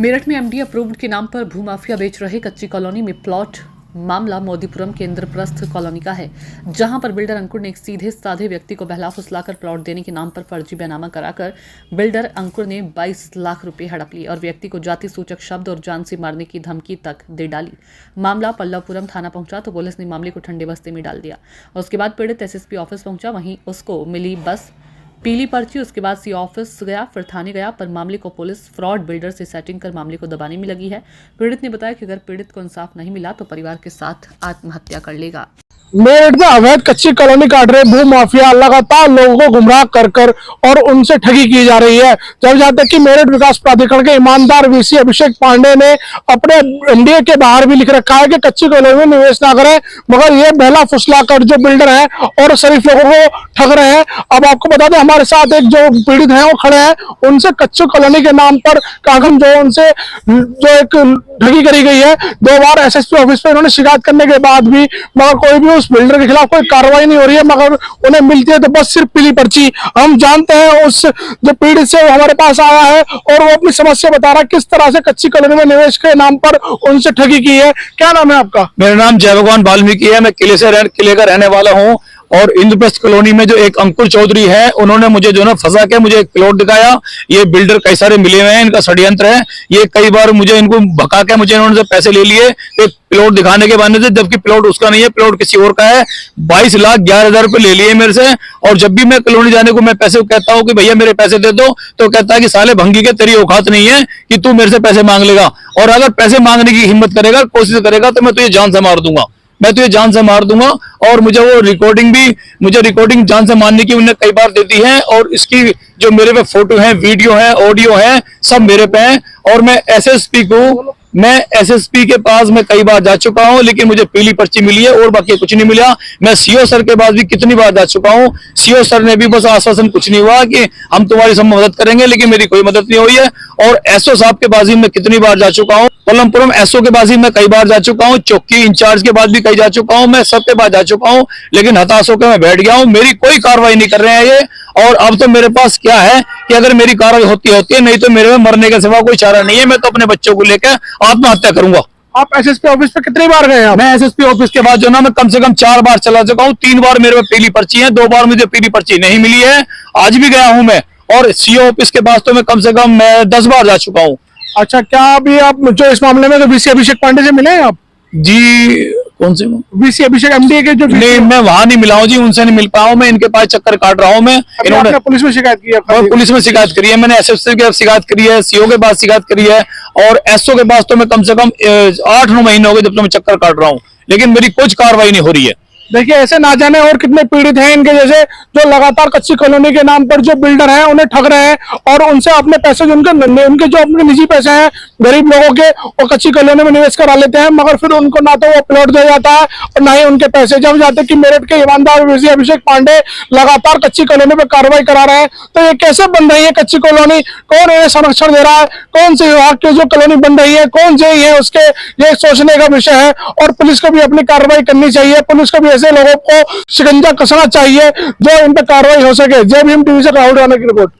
मेरठ में MD approved के नाम पर भूमाफिया बेच रहे कच्ची कॉलोनी में प्लॉट मामला मोदीपुरम के इंद्रप्रस्थ कॉलोनी का है, जहां पर बिल्डर अंकुर ने एक सीधे साधे व्यक्ति को बहला फुसलाकर प्लॉट देने के नाम पर फर्जी बैनामा कराकर बिल्डर अंकुर ने 22 लाख रुपए हड़प लिए और व्यक्ति को जाति सूचक शब्द और जान से मारने की धमकी तक दे डाली। मामला पल्लवपुरम थाना पहुंचा तो पुलिस ने मामले को ठंडे बस्ते में डाल दिया और उसके बाद पीड़ित एसएसपी ऑफिस पहुंचा। वहीं उसको मिली बस पीली पर्ची, उसके बाद सी ऑफिस गया, फिर थाने गया, पर मामले को पुलिस फ्रॉड बिल्डर से सेटिंग कर मामले को दबाने में लगी है। पीड़ित ने बताया कि अगर पीड़ित को इंसाफ नहीं मिला तो परिवार के साथ आत्महत्या कर लेगा। मेरठ में अवैध कच्ची कॉलोनी काट रहे भू माफिया लगातार लोगों को गुमराह कर और उनसे ठगी की जा रही है। जब जहां तक कि मेरठ विकास प्राधिकरण के ईमानदार वीसी अभिषेक पांडे ने अपने एनडीए के बाहर भी लिख रखा है कि कच्ची कॉलोनी में निवेश ना करें, मगर ये बहला फुसला कर जो बिल्डर है और शरीफ लोगों को ठग रहे हैं। अब आपको बता दें, हमारे साथ एक जो पीड़ित है वो खड़े हैं, उनसे कच्ची कॉलोनी के नाम पर कागम जो उनसे जो एक ठगी करी गई है। 2 बार एसएसपी ऑफिस पे उन्होंने शिकायत करने के बाद भी मगर कोई भी उस बिल्डर के खिलाफ कोई कार्रवाई नहीं हो रही है, मगर उन्हें मिलती है तो बस सिर्फ पीली पर्ची। हम जानते हैं उस जो पीड़ित से हमारे पास आया है और वो अपनी समस्या बता रहा है किस तरह से कच्ची कॉलोनी में निवेश के नाम पर उनसे ठगी की है। क्या नाम है आपका? मेरा नाम जय भगवान वाल्मीकि है। मैं किले का रहने वाला हूँ और इंद्रप्रस्थ कॉलोनी में जो एक अंकुर चौधरी है, उन्होंने मुझे जो ना फंसा के मुझे एक प्लॉट दिखाया। ये बिल्डर कई सारे मिले हुए हैं, इनका षड्यंत्र है। ये कई बार मुझे इनको भगा के मुझे इन्होंने पैसे ले लिए एक प्लॉट दिखाने के बहाने से, जबकि प्लॉट उसका नहीं है, प्लॉट किसी और का है। 22,11,000 रुपए ले लिए मेरे से। और जब भी मैं कॉलोनी जाने को मैं पैसे कहता हूँ कि भैया मेरे पैसे दे दो, तो कहता है कि साले भंगी के तेरी औकात नहीं है कि तू मेरे से पैसे मांग लेगा, और अगर पैसे मांगने की हिम्मत करेगा, कोशिश करेगा, तो मैं तुझे जान से मार दूंगा, मैं तुझे जान से मार दूंगा। और मुझे वो रिकॉर्डिंग जान से मारने की उन्हें कई बार देती है, और इसकी जो मेरे पे फोटो है, वीडियो है, ऑडियो है, सब मेरे पे है। और मैं एसएसपी के पास मैं कई बार जा चुका हूं, लेकिन मुझे पीली पर्ची मिली है और बाकी कुछ नहीं मिला। मैं सीओ सर के पास भी कितनी बार जा चुका हूं, सीओ सर ने भी बस आश्वासन, कुछ नहीं हुआ कि हम तुम्हारी सब मदद करेंगे, लेकिन मेरी कोई मदद नहीं हुई है। और एसओ साहब के पास भी मैं कितनी बार जा चुका हूं, पल्लवपुरम एसओ के पास भी मैं कई बार जा चुका हूं, चौकी इंचार्ज के पास भी कई जा चुका हूं, मैं सबके पास जा चुका हूं, लेकिन हताश होकर मैं बैठ गया हूं। मेरी कोई कार्रवाई नहीं कर रहे हैं ये। और अब तो मेरे पास क्या है कि अगर मेरी कार्रवाई होती है, नहीं तो मेरे में मरने के सिवा कोई चारा नहीं है। मैं तो अपने बच्चों को लेकर आत्महत्या करूंगा। आप एसएसपी ऑफिस पे कितनी बार गए हैं? मैं एसएसपी ऑफिस के बाद जो ना मैं कम से कम 4 बार चला चुका हूँ। 3 बार मेरे में पीली पर्ची है, 2 बार मुझे पीली पर्ची नहीं मिली है। आज भी गया हूं मैं। और सीओ ऑफिस के पास तो मैं कम से कम मैं 10 बार जा चुका हूँ। अच्छा, क्या अभी आप जो इस मामले में तो वीसी अभिषेक पांडे से मिले हैं आप? जी, कौन से? वीसी अभिषेक एमडीए के जो? नहीं, मैं वहां नहीं मिला हूँ जी, उनसे नहीं मिल पाया हूँ। मैं इनके पास चक्कर काट रहा हूँ। मैं इन्होंने पुलिस में शिकायत की है? पुलिस में शिकायत करी है मैंने, एसएसपी के शिकायत करी है, सीओ के पास शिकायत करी है, और एसओ के पास तो मैं कम से कम 8-9 महीने हो गए जब तो मैं चक्कर काट रहा हूँ, लेकिन मेरी कुछ कार्रवाई नहीं हो रही है। देखिए, ऐसे ना जाने और कितने पीड़ित हैं इनके जैसे, जो लगातार कच्ची कॉलोनी के नाम पर जो बिल्डर हैं उन्हें ठग रहे हैं और उनसे अपने पैसे, उनके जो अपने निजी पैसे हैं गरीब लोगों के, वो कच्ची कॉलोनी में निवेश करा लेते हैं, मगर फिर उनको ना तो वो प्लॉट दिया जाता है और ना ही उनके पैसे। जब जाते कि मेरठ के ईमानदार वीसी अभिषेक पांडे लगातार कच्ची कॉलोनी पर कार्रवाई करा रहे हैं, तो ये कैसे बन रही है कच्ची कॉलोनी? कौन इन्हें संरक्षण दे रहा है? कौन से विभाग की जो कॉलोनी बन रही है, कौन से है उसके, ये सोचने का विषय है। और पुलिस को भी अपनी कार्रवाई करनी चाहिए, पुलिस को भी ऐसे लोगों को शिकंजा कसना चाहिए जो इन पर कार्रवाई हो सके। जय भीम टीवी से राहुल राणा की रिपोर्ट।